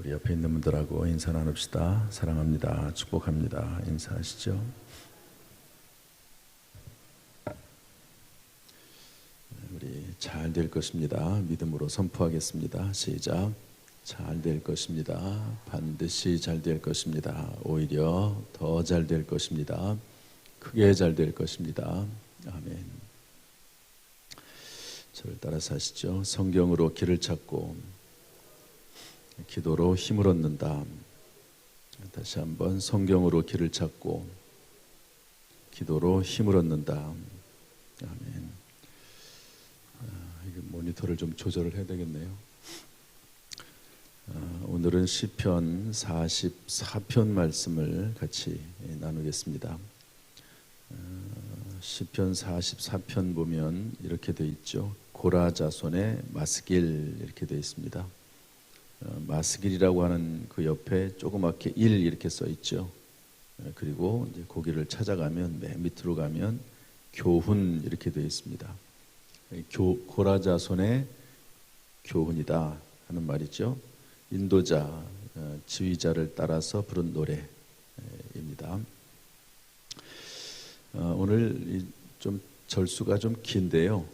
우리 옆에 있는 분들하고 인사 나눕시다. 사랑합니다. 축복합니다. 인사하시죠. 우리 잘 될 것입니다. 믿음으로 선포하겠습니다. 시작. 잘 될 것입니다. 반드시 잘 될 것입니다. 오히려 더 잘 될 것입니다. 크게 잘 될 것입니다. 아멘. 저를 따라서 하시죠. 성경으로 길을 찾고 기도로 힘을 얻는다. 다시 한번 성경으로 길을 찾고 기도로 힘을 얻는다. 아멘. 이거 모니터를 좀 조절을 해야 되겠네요. 오늘은 시편 44편 말씀을 같이 나누겠습니다. 시편 44편 보면 이렇게 되어 있죠. 고라 자손의 마스길 이렇게 되어 있습니다. 마스길이라고 하는 그 옆에 조그맣게 1 이렇게 써 있죠. 그리고 이제 거기를 찾아가면 맨 밑으로 가면 교훈 이렇게 되어 있습니다. 고라 자손의 교훈이다 하는 말이죠. 인도자, 지휘자를 따라서 부른 노래입니다. 오늘 좀 절수가 좀 긴데요.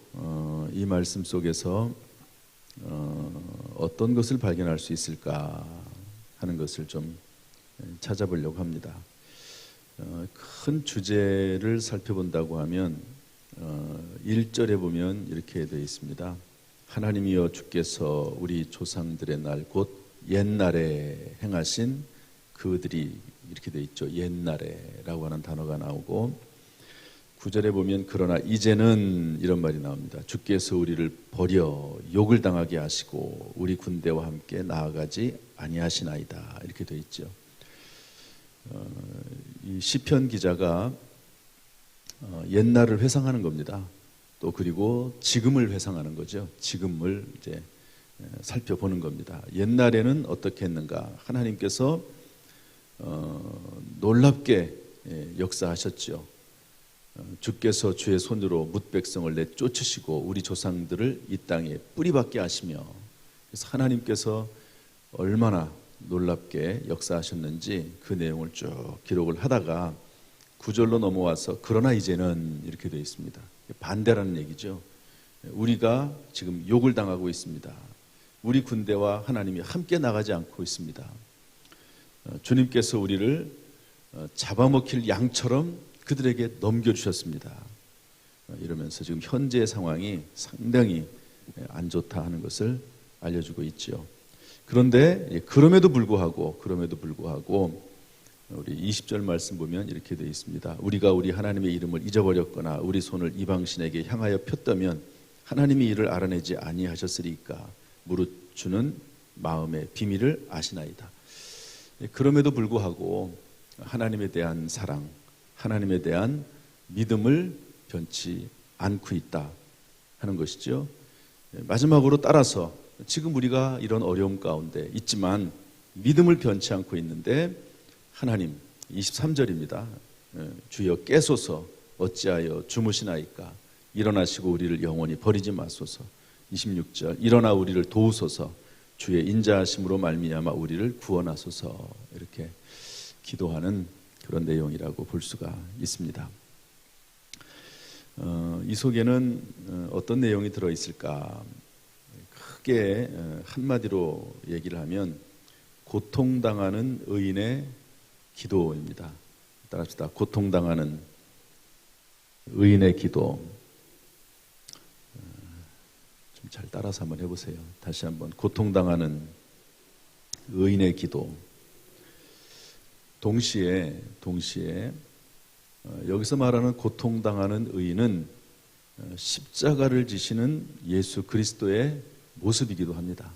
이 말씀 속에서 어떤 것을 발견할 수 있을까 하는 것을 좀 찾아보려고 합니다. 큰 주제를 살펴본다고 하면 1절에 보면 이렇게 되어 있습니다. 하나님이여 주께서 우리 조상들의 날 곧 옛날에 행하신 그들이 이렇게 되어 있죠. 옛날에라고 하는 단어가 나오고 9절에 보면 그러나 이제는 이런 말이 나옵니다. 주께서 우리를 버려 욕을 당하게 하시고 우리 군대와 함께 나아가지 아니하시나이다 이렇게 되어 있죠. 이 시편 기자가 옛날을 회상하는 겁니다. 또 그리고 지금을 회상하는 거죠. 지금을 이제 살펴보는 겁니다. 옛날에는 어떻게 했는가? 하나님께서 놀랍게 역사하셨죠. 주께서 주의 손으로 뭇 백성을 내쫓으시고 우리 조상들을 이 땅에 뿌리박게 하시며, 그래서 하나님께서 얼마나 놀랍게 역사하셨는지 그 내용을 쭉 기록을 하다가 9절로 넘어와서 그러나 이제는 이렇게 되어 있습니다. 반대라는 얘기죠. 우리가 지금 욕을 당하고 있습니다. 우리 군대와 하나님이 함께 나가지 않고 있습니다. 주님께서 우리를 잡아먹힐 양처럼 그들에게 넘겨주셨습니다. 이러면서 지금 현재의 상황이 상당히 안 좋다 하는 것을 알려주고 있죠. 그런데 그럼에도 불구하고 우리 20절 말씀 보면 이렇게 되어 있습니다. 우리가 우리 하나님의 이름을 잊어버렸거나 우리 손을 이방신에게 향하여 폈다면 하나님이 이를 알아내지 아니하셨으리까 무릇 주는 마음의 비밀을 아시나이다. 그럼에도 불구하고 하나님에 대한 사랑, 하나님에 대한 믿음을 변치 않고 있다 하는 것이죠. 마지막으로 따라서 지금 우리가 이런 어려움 가운데 있지만 믿음을 변치 않고 있는데 하나님, 23절입니다. 주여 깨소서 어찌하여 주무시나이까 일어나시고 우리를 영원히 버리지 마소서. 26절 일어나 우리를 도우소서 주의 인자하심으로 말미암아 우리를 구원하소서. 이렇게 기도하는 그런 내용이라고 볼 수가 있습니다. 이 속에는 어떤 내용이 들어있을까? 크게 한마디로 얘기를 하면 고통당하는 의인의 기도입니다. 따라합시다. 고통당하는 의인의 기도. 좀 잘 따라서 한번 해보세요. 다시 한번. 고통당하는 의인의 기도. 동시에 여기서 말하는 고통당하는 의인은 십자가를 지시는 예수 그리스도의 모습이기도 합니다.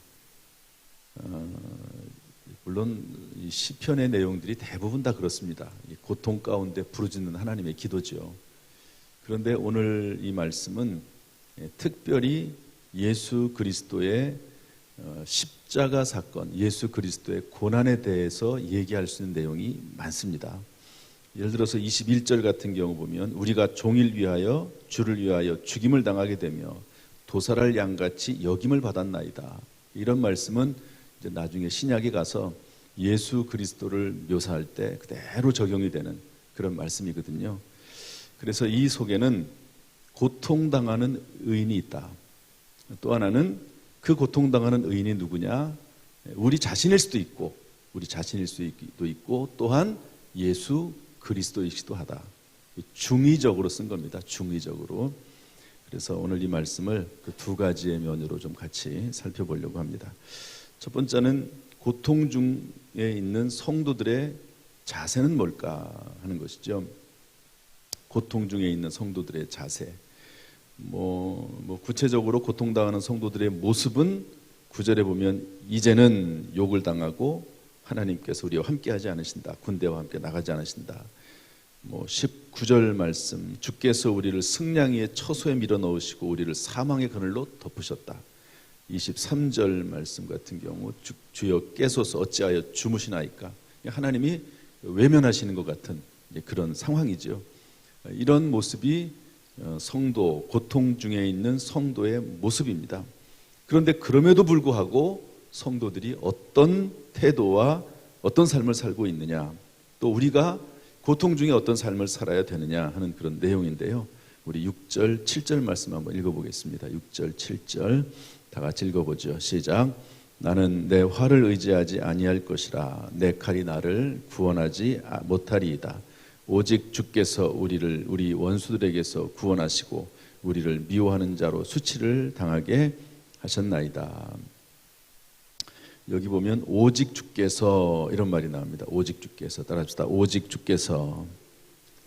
물론 이 시편의 내용들이 대부분 다 그렇습니다. 고통 가운데 부르짖는 하나님의 기도죠. 그런데 오늘 이 말씀은 특별히 예수 그리스도의 십자가 사건, 예수 그리스도의 고난에 대해서 얘기할 수 있는 내용이 많습니다. 예를 들어서 21절 같은 경우 보면 우리가 종일 위하여 주를 위하여 죽임을 당하게 되며 도살할 양같이 여김을 받았나이다. 이런 말씀은 이제 나중에 신약에 가서 예수 그리스도를 묘사할 때 그대로 적용이 되는 그런 말씀이거든요. 그래서 이 속에는 고통당하는 의인이 있다. 또 하나는 그 고통당하는 의인이 누구냐? 우리 자신일 수도 있고, 또한 예수 그리스도이기도 하다. 중의적으로 쓴 겁니다. 중의적으로. 그래서 오늘 이 말씀을 그 두 가지의 면으로 좀 같이 살펴보려고 합니다. 첫 번째는 고통 중에 있는 성도들의 자세는 뭘까 하는 것이죠. 고통 중에 있는 성도들의 자세. 구체적으로 고통당하는 성도들의 모습은 9절에 보면 이제는 욕을 당하고 하나님께서 우리와 함께하지 않으신다. 군대와 함께 나가지 않으신다. 19절 말씀, 주께서 우리를 승냥이의 처소에 밀어넣으시고 우리를 사망의 그늘로 덮으셨다. 23절 말씀 같은 경우 주여 깨소서 어찌하여 주무시나이까. 하나님이 외면하시는 것 같은 그런 상황이죠. 이런 모습이 성도, 고통 중에 있는 성도의 모습입니다. 그런데 그럼에도 불구하고 성도들이 어떤 태도와 어떤 삶을 살고 있느냐, 또 우리가 고통 중에 어떤 삶을 살아야 되느냐 하는 그런 내용인데요. 우리 6절, 7절 말씀 한번 읽어보겠습니다. 6절, 7절 다 같이 읽어보죠. 시작. 나는 내 활을 의지하지 아니할 것이라. 내 칼이 나를 구원하지 못하리이다. 오직 주께서 우리 원수들에게서 구원하시고 우리를 미워하는 자로 수치를 당하게 하셨나이다. 여기 보면 오직 주께서 이런 말이 나옵니다. 오직 주께서. 따라합시다. 오직 주께서.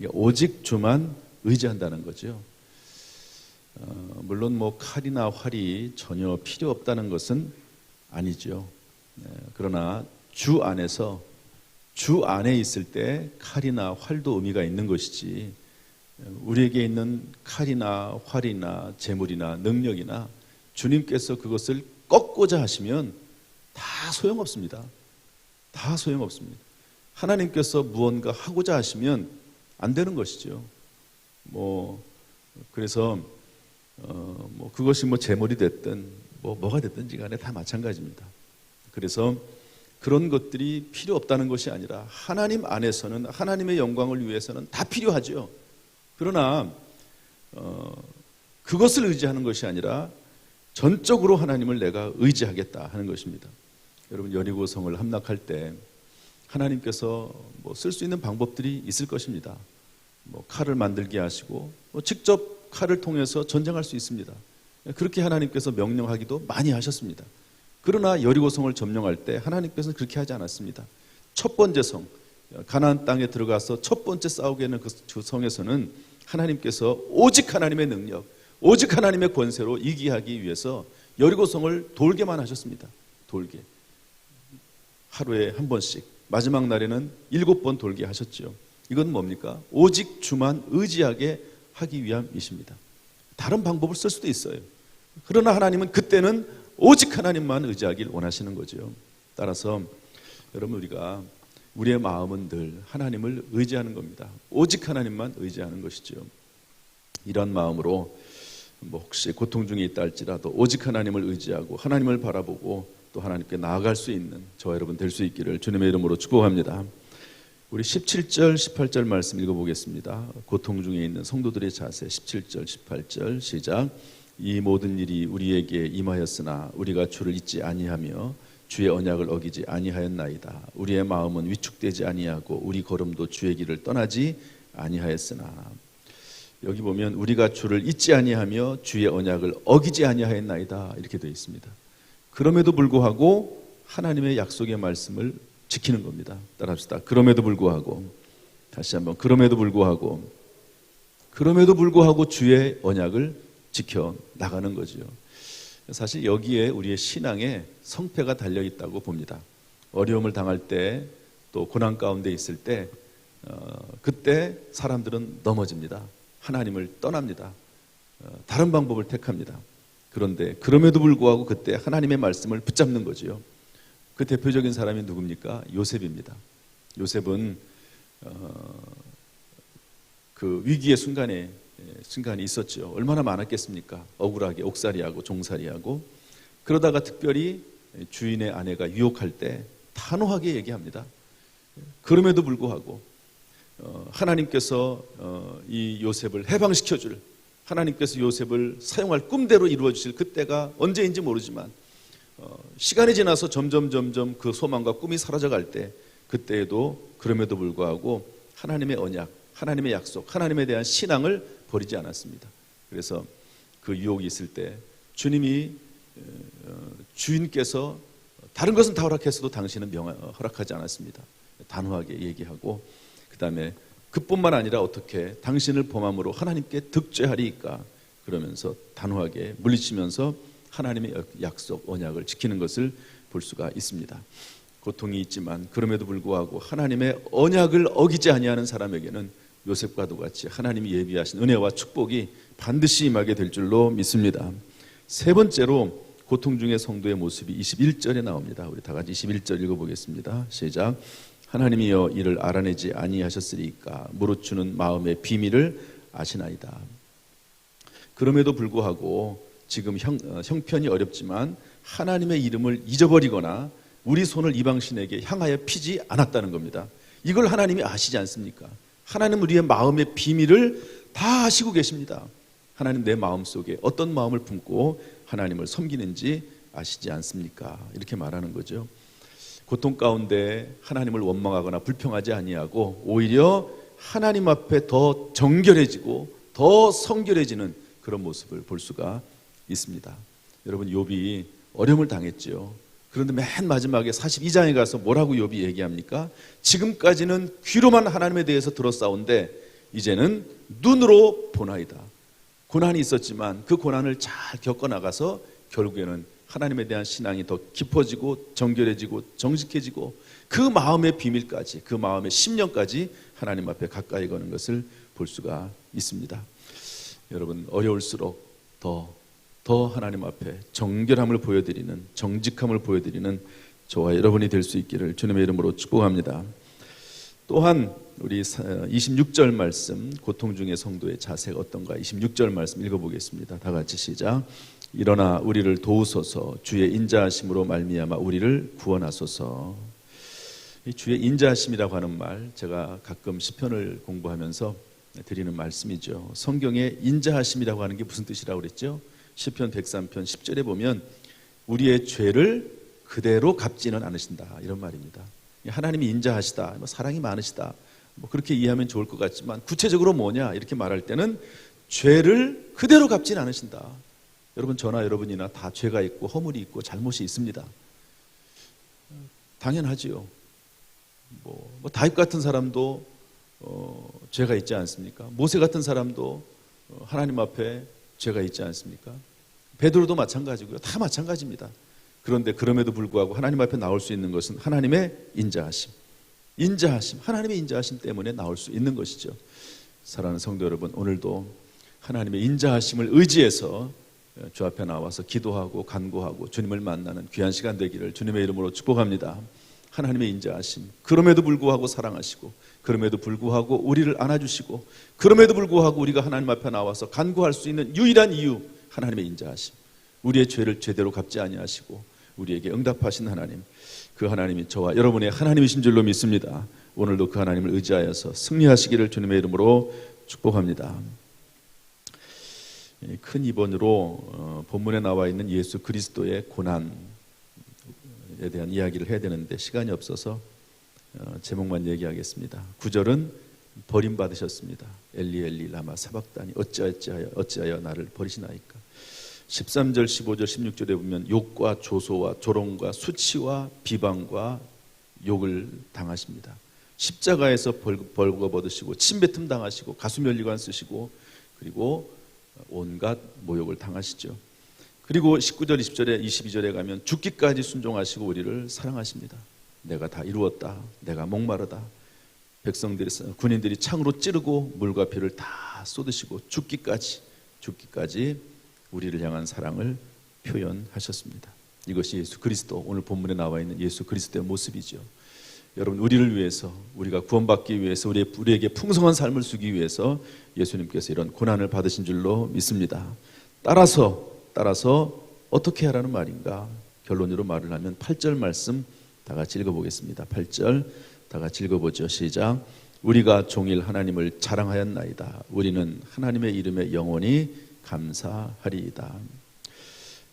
오직 주만 의지한다는 거죠. 물론 칼이나 활이 전혀 필요 없다는 것은 아니죠. 그러나 주 안에 있을 때 칼이나 활도 의미가 있는 것이지, 우리에게 있는 칼이나 활이나 재물이나 능력이나 주님께서 그것을 꺾고자 하시면 다 소용없습니다. 다 소용없습니다. 하나님께서 무언가 하고자 하시면 안 되는 것이죠. 그래서 그것이 재물이 됐든 뭐가 됐든지 간에 다 마찬가지입니다. 그래서 그런 것들이 필요 없다는 것이 아니라 하나님 안에서는, 하나님의 영광을 위해서는 다 필요하죠. 그러나 그것을 의지하는 것이 아니라 전적으로 하나님을 내가 의지하겠다 하는 것입니다. 여러분, 여리고성을 함락할 때 하나님께서 쓸 수 있는 방법들이 있을 것입니다. 칼을 만들게 하시고 직접 칼을 통해서 전쟁할 수 있습니다. 그렇게 하나님께서 명령하기도 많이 하셨습니다. 그러나 여리고성을 점령할 때 하나님께서는 그렇게 하지 않았습니다. 첫 번째 성, 가나안 땅에 들어가서 첫 번째 싸우게 하는 그 성에서는 하나님께서 오직 하나님의 능력, 오직 하나님의 권세로 이기하기 위해서 여리고성을 돌게만 하셨습니다. 돌게. 하루에 한 번씩, 마지막 날에는 7번 돌게 하셨죠. 이건 뭡니까? 오직 주만 의지하게 하기 위함이십니다. 다른 방법을 쓸 수도 있어요. 그러나 하나님은 그때는 오직 하나님만 의지하길 원하시는 거죠. 따라서 여러분, 우리의 마음은 늘 하나님을 의지하는 겁니다. 오직 하나님만 의지하는 것이죠. 이런 마음으로 혹시 고통 중에 있다 할지라도 오직 하나님을 의지하고 하나님을 바라보고 또 하나님께 나아갈 수 있는 저와 여러분 될 수 있기를 주님의 이름으로 축복합니다. 우리 17절, 18절 말씀 읽어보겠습니다. 고통 중에 있는 성도들의 자세. 17절, 18절 시작. 이 모든 일이 우리에게 임하였으나 우리가 주를 잊지 아니하며 주의 언약을 어기지 아니하였나이다. 우리의 마음은 위축되지 아니하고 우리 걸음도 주의 길을 떠나지 아니하였으나. 여기 보면 우리가 주를 잊지 아니하며 주의 언약을 어기지 아니하였나이다 이렇게 되어 있습니다. 그럼에도 불구하고 하나님의 약속의 말씀을 지키는 겁니다. 따라합시다. 그럼에도 불구하고. 다시 한번. 그럼에도 불구하고 주의 언약을 지켜 나가는 거죠. 사실 여기에 우리의 신앙에 성패가 달려 있다고 봅니다. 어려움을 당할 때, 또 고난 가운데 있을 때, 그때 사람들은 넘어집니다. 하나님을 떠납니다. 다른 방법을 택합니다. 그런데 그럼에도 불구하고 그때 하나님의 말씀을 붙잡는 거지요. 그 대표적인 사람이 누굽니까? 요셉입니다. 요셉은 그 위기의 순간이 있었죠. 얼마나 많았겠습니까? 억울하게 옥살이하고 종살이하고. 그러다가 특별히 주인의 아내가 유혹할 때 단호하게 얘기합니다. 그럼에도 불구하고 하나님께서 이 요셉을 해방시켜줄, 하나님께서 요셉을 사용할 꿈대로 이루어주실 그때가 언제인지 모르지만 시간이 지나서 점점 그 소망과 꿈이 사라져갈 때, 그때에도 그럼에도 불구하고 하나님의 언약, 하나님의 약속, 하나님에 대한 신앙을 버리지 않았습니다. 그래서 그 유혹이 있을 때 주인께서 다른 것은 다 허락했어도 당신은 허락하지 않았습니다. 단호하게 얘기하고, 그 다음에 그뿐만 아니라 어떻게 당신을 범함으로 하나님께 득죄하리이까, 그러면서 단호하게 물리치면서 하나님의 약속, 언약을 지키는 것을 볼 수가 있습니다. 고통이 있지만 그럼에도 불구하고 하나님의 언약을 어기지 아니하는 사람에게는 요셉과도 같이 하나님이 예비하신 은혜와 축복이 반드시 임하게 될 줄로 믿습니다. 세 번째로 고통 중의 성도의 모습이 21절에 나옵니다. 우리 다 같이 21절 읽어보겠습니다. 시작. 하나님이여 이를 알아내지 아니하셨으리까 무릇 주는 마음의 비밀을 아시나이다. 그럼에도 불구하고 지금 형편이 어렵지만 하나님의 이름을 잊어버리거나 우리 손을 이방신에게 향하여 피지 않았다는 겁니다. 이걸 하나님이 아시지 않습니까? 하나님은 우리의 마음의 비밀을 다 아시고 계십니다. 하나님 내 마음속에 어떤 마음을 품고 하나님을 섬기는지 아시지 않습니까? 이렇게 말하는 거죠. 고통 가운데 하나님을 원망하거나 불평하지 아니하고 오히려 하나님 앞에 더 정결해지고 더 성결해지는 그런 모습을 볼 수가 있습니다. 여러분, 욥이 어려움을 당했죠. 그런데 맨 마지막에 42장에 가서 뭐라고 욥이 얘기합니까? 지금까지는 귀로만 하나님에 대해서 들었사온데 이제는 눈으로 보나이다. 고난이 있었지만 그 고난을 잘 겪어나가서 결국에는 하나님에 대한 신앙이 더 깊어지고 정결해지고 정직해지고 그 마음의 비밀까지, 그 마음의 심령까지 하나님 앞에 가까이 거는 것을 볼 수가 있습니다. 여러분, 어려울수록 더 하나님 앞에 정결함을 보여드리는, 정직함을 보여드리는 저와 여러분이 될 수 있기를 주님의 이름으로 축복합니다. 또한 우리 26절 말씀, 고통 중의 성도의 자세가 어떤가, 26절 말씀 읽어보겠습니다. 다 같이 시작. 일어나 우리를 도우소서, 주의 인자하심으로 말미암아 우리를 구원하소서. 이 주의 인자하심이라고 하는 말, 제가 가끔 시편을 공부하면서 드리는 말씀이죠. 성경에 인자하심이라고 하는 게 무슨 뜻이라고 그랬죠? 시편 103편 10절에 보면 우리의 죄를 그대로 갚지는 않으신다, 이런 말입니다. 하나님이 인자하시다, 사랑이 많으시다, 그렇게 이해하면 좋을 것 같지만 구체적으로 뭐냐 이렇게 말할 때는 죄를 그대로 갚지는 않으신다. 여러분, 저나 여러분이나 다 죄가 있고 허물이 있고 잘못이 있습니다. 당연하지요. 다윗 같은 사람도 죄가 있지 않습니까? 모세 같은 사람도 하나님 앞에 죄가 있지 않습니까? 베드로도 마찬가지고요. 다 마찬가지입니다. 그런데 그럼에도 불구하고 하나님 앞에 나올 수 있는 것은 하나님의 인자하심, 하나님의 인자하심 때문에 나올 수 있는 것이죠. 사랑하는 성도 여러분, 오늘도 하나님의 인자하심을 의지해서 주 앞에 나와서 기도하고 간구하고 주님을 만나는 귀한 시간 되기를 주님의 이름으로 축복합니다. 하나님의 인자하심, 그럼에도 불구하고 사랑하시고, 그럼에도 불구하고 우리를 안아주시고, 그럼에도 불구하고 우리가 하나님 앞에 나와서 간구할 수 있는 유일한 이유, 하나님의 인자하심. 우리의 죄를 제대로 갚지 아니하시고 우리에게 응답하신 하나님, 그 하나님이 저와 여러분의 하나님이신 줄로 믿습니다. 오늘도 그 하나님을 의지하여서 승리하시기를 주님의 이름으로 축복합니다. 큰 2번으로 본문에 나와 있는 예수 그리스도의 고난에 대한 이야기를 해야 되는데 시간이 없어서 제목만 얘기하겠습니다. 9절은 버림받으셨습니다. 엘리 엘리 라마 사박다니 어찌하여 나를 버리시나이까. 13절, 15절, 16절에 보면 욕과 조소와 조롱과 수치와 비방과 욕을 당하십니다. 십자가에서 벌거벗으시고 침뱉음 당하시고 가수면리관 쓰시고 그리고 온갖 모욕을 당하시죠. 그리고 19절, 20절에 22절에 가면 죽기까지 순종하시고 우리를 사랑하십니다. 내가 다 이루었다, 내가 목마르다. 군인들이 창으로 찌르고 물과 피를 다 쏟으시고 죽기까지 우리를 향한 사랑을 표현하셨습니다. 이것이 예수 그리스도, 오늘 본문에 나와 있는 예수 그리스도의 모습이죠. 여러분, 우리를 위해서, 우리가 구원받기 위해서, 우리에게 풍성한 삶을 주기 위해서 예수님께서 이런 고난을 받으신 줄로 믿습니다. 따라서 어떻게 하라는 말인가? 결론으로 말을 하면 8절 말씀 다 같이 읽어보겠습니다. 8절 다 같이 읽어보죠. 시작. 우리가 종일 하나님을 자랑하였나이다. 우리는 하나님의 이름에 영원히 감사하리이다.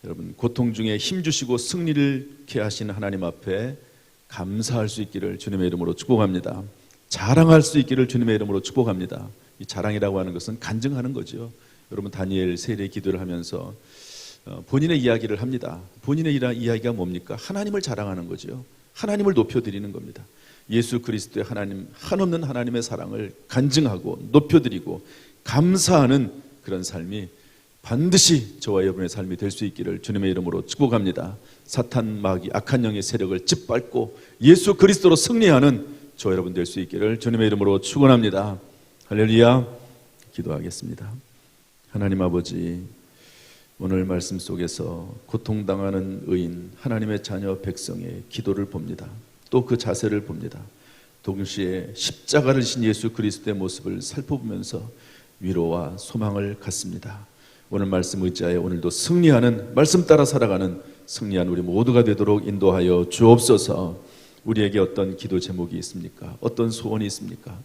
여러분, 고통 중에 힘주시고 승리를케 하신 하나님 앞에 감사할 수 있기를 주님의 이름으로 축복합니다. 자랑할 수 있기를 주님의 이름으로 축복합니다. 이 자랑이라고 하는 것은 간증하는 거죠. 여러분, 다니엘 세례 기도를 하면서 본인의 이야기를 합니다. 본인의 이야기가 뭡니까? 하나님을 자랑하는 거죠. 하나님을 높여드리는 겁니다. 예수 그리스도의 하나님, 한없는 하나님의 사랑을 간증하고 높여드리고 감사하는 그런 삶이 반드시 저와 여러분의 삶이 될 수 있기를 주님의 이름으로 축복합니다. 사탄 마귀 악한 영의 세력을 짓밟고 예수 그리스도로 승리하는 저와 여러분 될 수 있기를 주님의 이름으로 축원합니다. 할렐루야. 기도하겠습니다. 하나님 아버지, 오늘 말씀 속에서 고통당하는 의인 하나님의 자녀 백성의 기도를 봅니다. 또 그 자세를 봅니다. 동시에 십자가를 진 예수 그리스도의 모습을 살펴보면서 위로와 소망을 갖습니다. 오늘 말씀 의지하여 오늘도 승리하는, 말씀 따라 살아가는 승리한 우리 모두가 되도록 인도하여 주옵소서. 우리에게 어떤 기도 제목이 있습니까? 어떤 소원이 있습니까?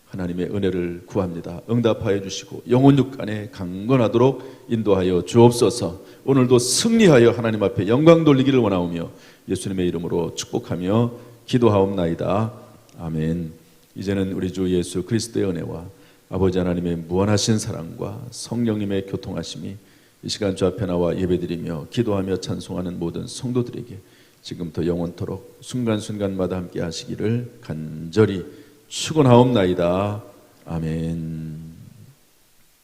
하나님의 은혜를 구합니다. 응답하여 주시고 영혼 육간에 강건하도록 인도하여 주옵소서. 오늘도 승리하여 하나님 앞에 영광 돌리기를 원하오며 예수님의 이름으로 축복하며 기도하옵나이다. 아멘. 이제는 우리 주 예수 그리스도의 은혜와 아버지 하나님의 무한하신 사랑과 성령님의 교통하심이 이 시간 주 앞에 나와 예배드리며 기도하며 찬송하는 모든 성도들에게 지금부터 영원토록 순간순간마다 함께 하시기를 간절히 축원하옵나이다. 아멘.